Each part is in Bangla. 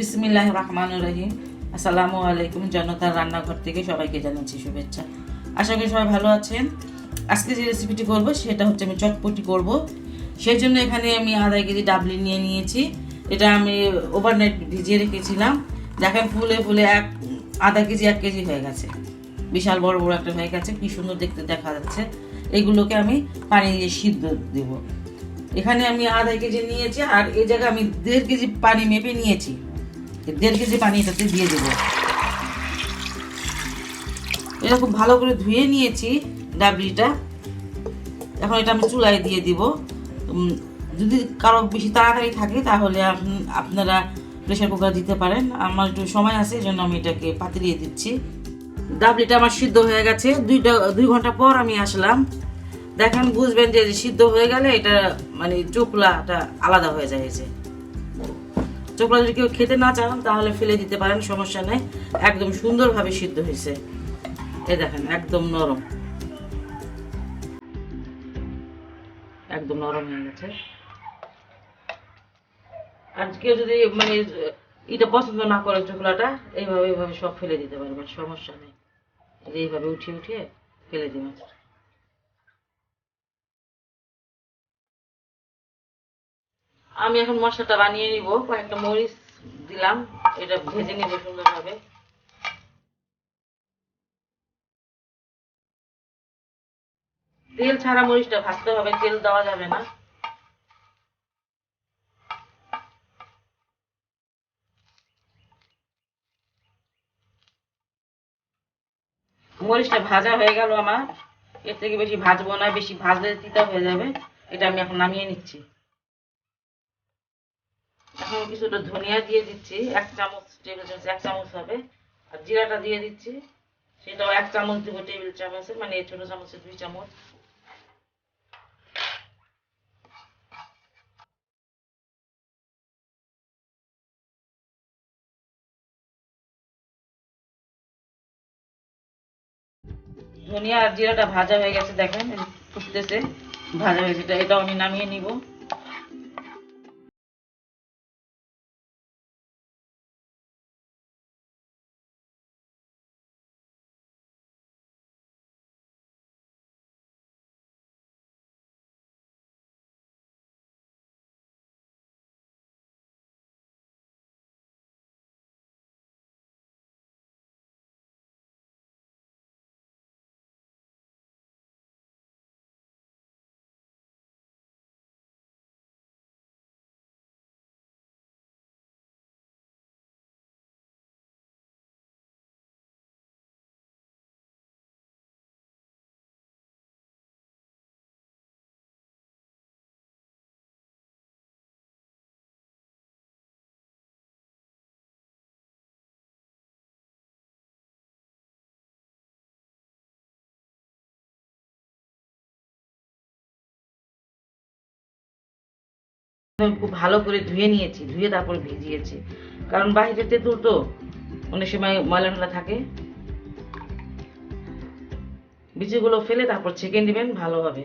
বিসমিল্লাহির রহমানির রহিম। আসসালামু আলাইকুম। জনতার রান্নাঘর থেকে সবাইকে জানাচ্ছি শুভেচ্ছা। আশা করি সবাই ভালো আছেন। আজকে যে রেসিপিটি করব সেটা হচ্ছে আমি চটপটি করব। সেই জন্য এখানে আমি আধা কেজি ডাবলি নিয়ে নিয়েছি। এটা আমি ওভারনাইট ভিজিয়ে রেখেছিলাম। দেখেন ফুলে ফুলে আধা কেজি 1 কেজি হয়ে গেছে। বিশাল বড় বড় একটা হয়ে গেছে, কি সুন্দর দেখতে দেখা যাচ্ছে। এগুলোকে আমি পানি দিয়ে সিদ্ধ দেব। এখানে আমি আধা কেজি নিয়েছি, আর এই জায়গায় আমি 1.5 কেজি পানি মেপে নিয়েছি। 1.5 কেজি পানি এটাতে দিয়ে দেব। এরকম ভালো করে ধুয়ে নিয়েছি ডাবলিটা। এখন এটা আমি চুলায় দিয়ে দিব। যদি কারো বেশি তাড়াতাড়ি থাকে তাহলে আপনারা প্রেসার কুকার দিতে পারেন। আমার একটু সময় আছে, এই জন্য আমি এটাকে পাতিয়ে দিচ্ছি। ডাবলিটা আমার সিদ্ধ হয়ে গেছে। 2 ঘন্টা পর আমি আসলাম। দেখেন, বুঝবেন যে সিদ্ধ হয়ে গেলে এটা মানে চোকলাটা আলাদা হয়ে যায়। চোকলা যদি কেউ খেতে না চান তাহলে ফেলে দিতে পারেন, সমস্যা নেই। একদম সুন্দরভাবে সিদ্ধ হয়েছে। এই দেখেন, একদম নরম, একদম নরম হয়ে গেছে। আর কেউ যদি মানে এটা পছন্দ না করে চোকলাটা, এইভাবে এইভাবে সব ফেলে দিতে পারবেন, সমস্যা নেই। এইভাবে উঠিয়ে উঠিয়ে ফেলে দিবেন। আমি এখন মশলাটা বানিয়ে নিব। কয়েকটা মরিচ দিলাম, এটা ভেজে নিব সুন্দরভাবে। তেল ছাড়া মরিচটা ভাজতে হবে, তেল দেওয়া যাবে না। মরিচটা ভাজা হয়ে গেল আমার। এর থেকে বেশি ভাজবো না, বেশি ভাজলে তিতা হয়ে যাবে। এটা আমি এখন নামিয়ে নিচ্ছি। এখন কিছুটা ধনিয়া দিয়ে দিচ্ছি, 1 চামচ, টেবিল চামচ 1 চামচ হবে। আর জিরাটা দিয়ে দিচ্ছি, সেটাও 1 চামচ দিব, টেবিল চামচের, মানে ছোট চামচের 2 চামচ। ধনিয়া আর জিরাটা ভাজা হয়ে গেছে, দেখেন ফুটতেছে, ভাজা হয়েছে। এটাও আমি নামিয়ে নিব। আমি খুব ভালো করে ধুয়ে নিয়েছি, ধুয়ে তারপর ভিজিয়েছি। কারণ বাইরে তেঁতুল তো, অনেক সময় ময়লা টয়লা থাকে। বীজগুলো ফেলে তারপর ছেঁকে নেবেন ভালোভাবে।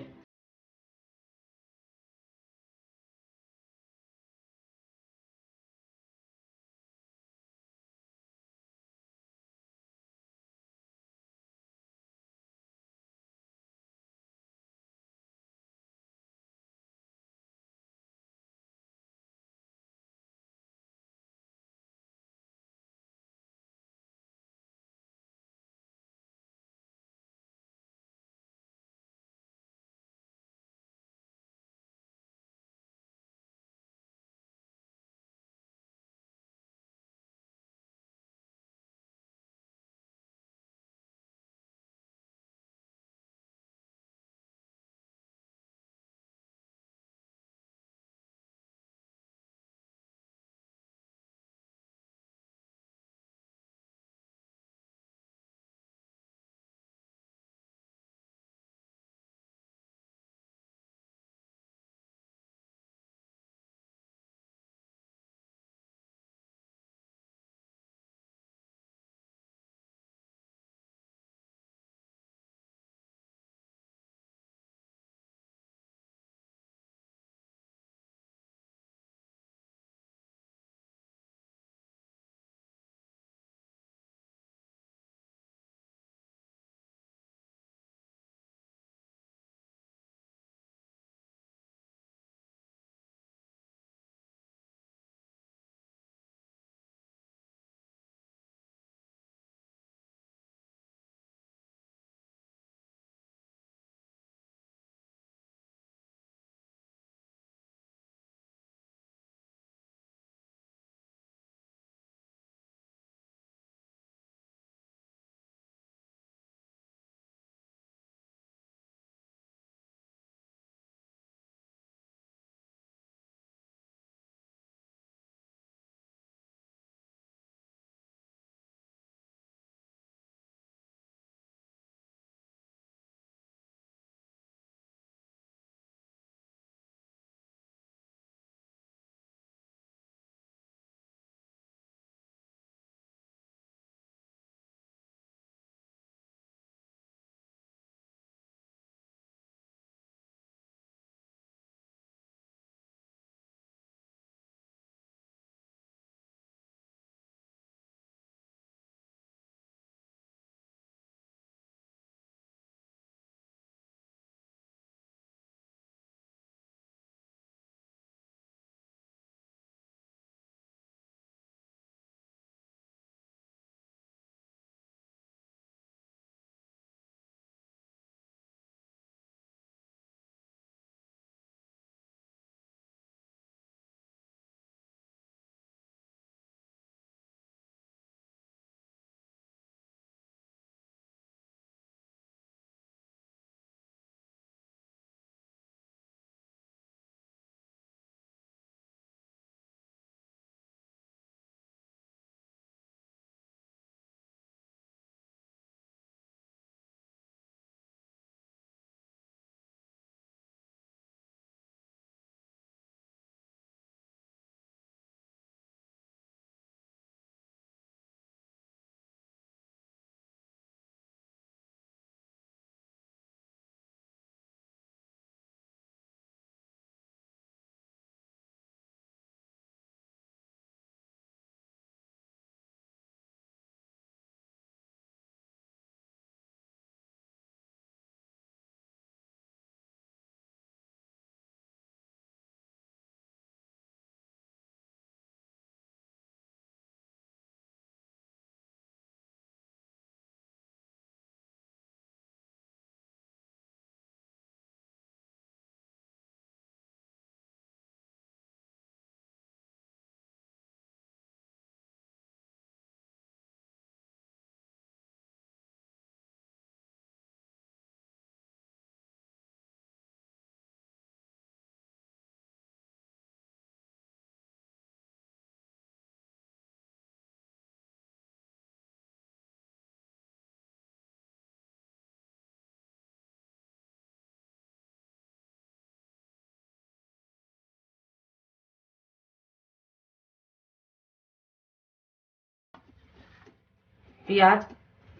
পেঁয়াজ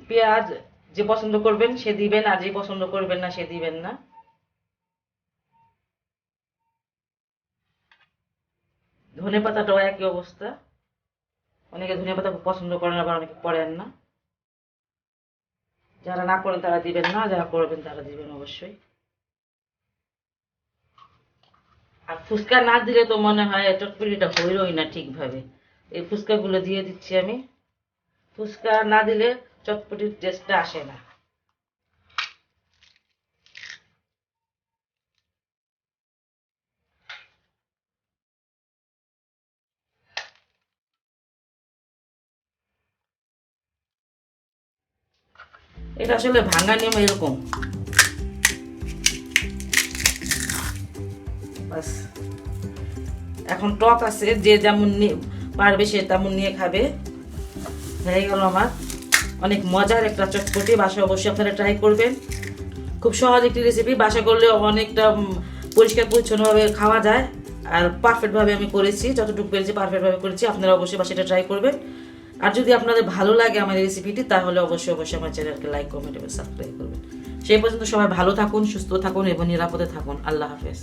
পেঁয়াজ যে পছন্দ করবেন সে দিবেন, আর যে পছন্দ করবেন না সে দিবেন না। ধনে পাতাটাও একই অবস্থা, অনেকে ধনে পাতা পছন্দ করেন, আবার অনেকে করেন না। যারা না করেন তারা দিবেন না, যারা করবেন তারা দিবেন অবশ্যই। আর ফুচকা না দিলে তো মনে হয় চটপটিটা হইলই না ঠিকভাবে। এই ফুচকাগুলো দিয়ে দিচ্ছি আমি। ফুচকা না দিলে চটপটির টেস্টটা আসে না। এটা আসলে ভাঙা নিয়ম এরকম। বাস, এখন টক আছে, যে যেমন পারবে সে তেমন নিয়ে খাবে। হয়ে গেল আমার অনেক মজার একটা চটপটি। বাসায় অবশ্যই আপনারা ট্রাই করবেন। খুব সহজ একটি রেসিপি, বাসা করলে অনেকটা পরিষ্কার পরিচ্ছন্নভাবে খাওয়া যায়। আর পারফেক্টভাবে আমি করেছি, যতটুকু পেরেছি পারফেক্টভাবে করেছি। আপনারা অবশ্যই বাসাটা ট্রাই করবেন। আর যদি আপনাদের ভালো লাগে আমার এই রেসিপিটি, তাহলে অবশ্যই অবশ্যই আমার চ্যানেলকে লাইক, কমেন্ট এবং সাবস্ক্রাইব করবেন। সেই পর্যন্ত সবাই ভালো থাকুন, সুস্থ থাকুন এবং নিরাপদে থাকুন। আল্লাহ হাফেজ।